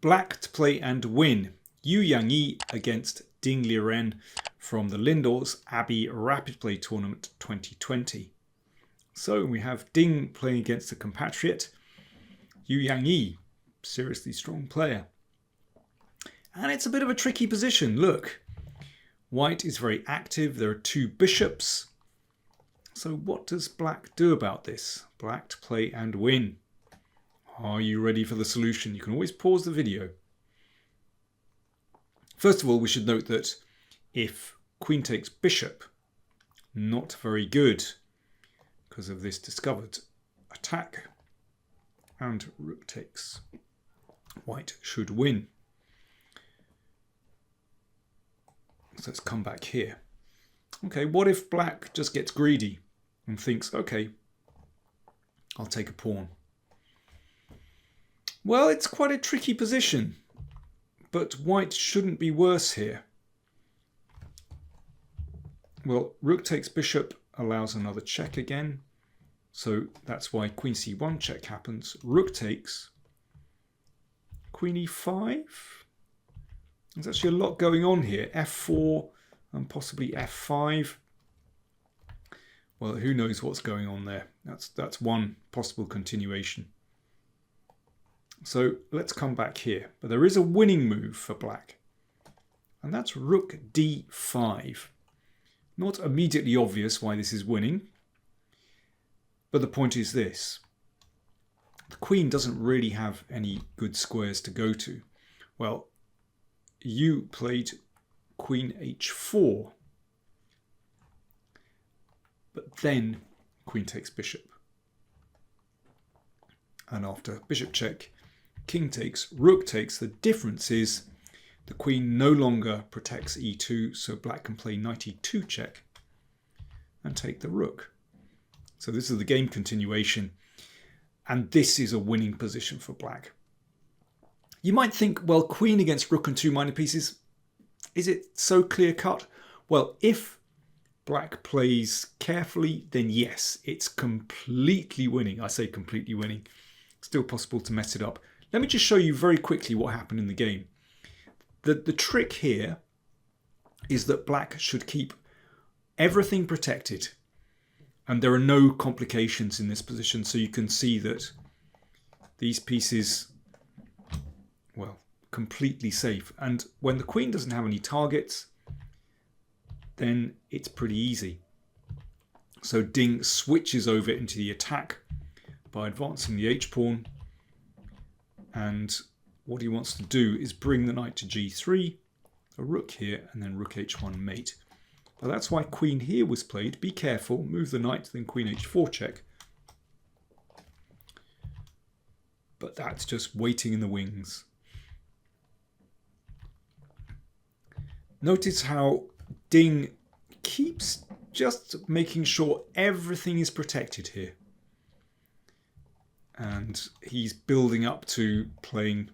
Black to play and win. Yangyi against Ding Liren from the Lindor's Abbey Rapid Play Tournament 2020. So we have Ding playing against a compatriot, Yangyi, seriously strong player. And it's a bit of a tricky position. Look, white is very active. There are two bishops. So what does black do about this? Black to play and win. Are you ready for the solution? You can always pause the video. First of all, we should note that if queen takes bishop, not very good because of this discovered attack. And rook takes. White should win. So let's come back here. Okay, what if black just gets greedy and thinks, okay, I'll take a pawn. Well, it's quite a tricky position, but white shouldn't be worse here. Well, rook takes bishop allows another check again. So that's why queen c1 check happens. Rook takes. Queen e5. There's actually a lot going on here. f4 and possibly f5. Well, who knows what's going on there. That's one possible continuation. So let's come back here. But there is a winning move for black. And that's rook d5. Not immediately obvious why this is winning. But the point is this. The queen doesn't really have any good squares to go to. Well, you played queen h4. But then queen takes bishop. And after bishop check, king takes, rook takes. The difference is the queen no longer protects e2, so black can play knight e2 check and take the rook. So this is the game continuation, and this is a winning position for black. You might think, well, queen against rook and two minor pieces, is it so clear cut? Well, if black plays carefully, then yes, it's completely winning. I say completely winning. Still possible to mess it up. Let me just show you very quickly what happened in the game. The trick here is that black should keep everything protected. And there are no complications in this position, so you can see that these pieces, well, completely safe. And when the queen doesn't have any targets, then it's pretty easy. So Ding switches over into the attack by advancing the h-pawn. And what he wants to do is bring the knight to g3, a rook here, and then rook h1 mate. Well, that's why queen here was played. Be careful, move the knight, then queen h4 check. But that's just waiting in the wings. Notice how Ding keeps just making sure everything is protected here. And he's building up to playing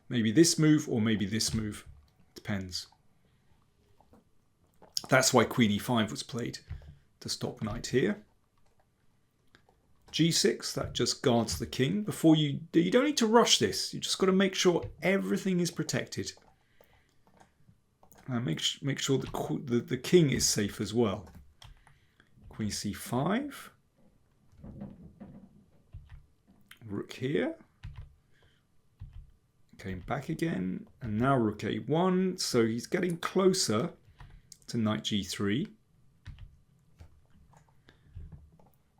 maybe this move or maybe this move. Depends. That's why queen e5 was played, to stop knight here. g6, that just guards the king. Before you don't need to rush this. You just got to make sure everything is protected. And make sure the king is safe as well. Queen c5. Rook here. Came back again. And now rook a1. So he's getting closer to knight g3.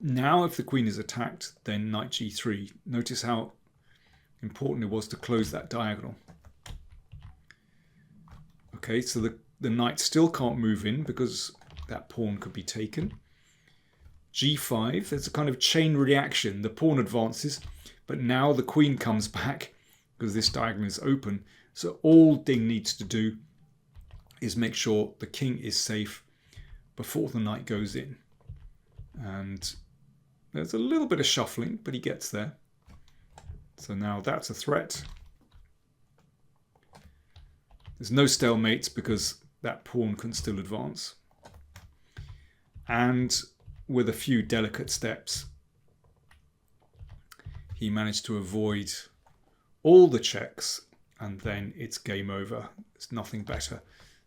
Now if the queen is attacked, then knight g3. Notice how important it was to close that diagonal. Okay, so the knight still can't move in because that pawn could be taken. g5, there's a kind of chain reaction. The pawn advances, but now the queen comes back because this diagonal is open. So all Ding needs to do is make sure the king is safe before the knight goes in. And there's a little bit of shuffling, but he gets there. So now that's a threat. There's no stalemates because that pawn can still advance. And with a few delicate steps, he managed to avoid all the checks and then it's game over. It's nothing better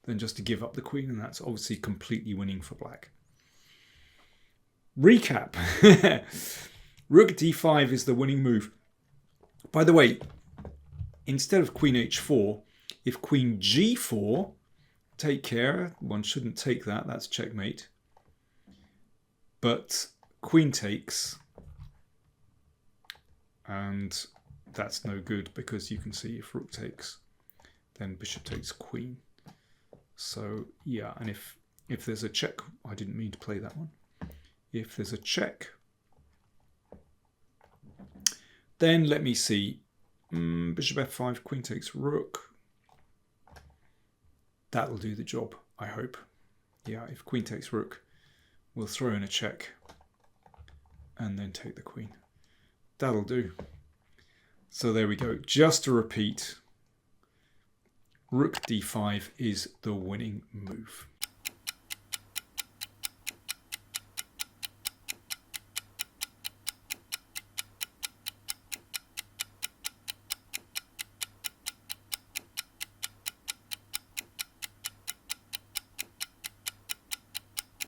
than just to give up the queen, and that's obviously completely winning for black. Recap. Rook d5 is the winning move. By the way, instead of queen h4, if queen g4, take care, one shouldn't take that, that's checkmate. But queen takes, and that's no good because you can see if rook takes, then bishop takes queen. So yeah, and if there's a check, I didn't mean to play that one. If there's a check, then let me see. Bishop f5, queen takes rook. That'll do the job, I hope. Yeah, if queen takes rook, we'll throw in a check and then take the queen. That'll do. So there we go. Just to repeat, rook d5 is the winning move.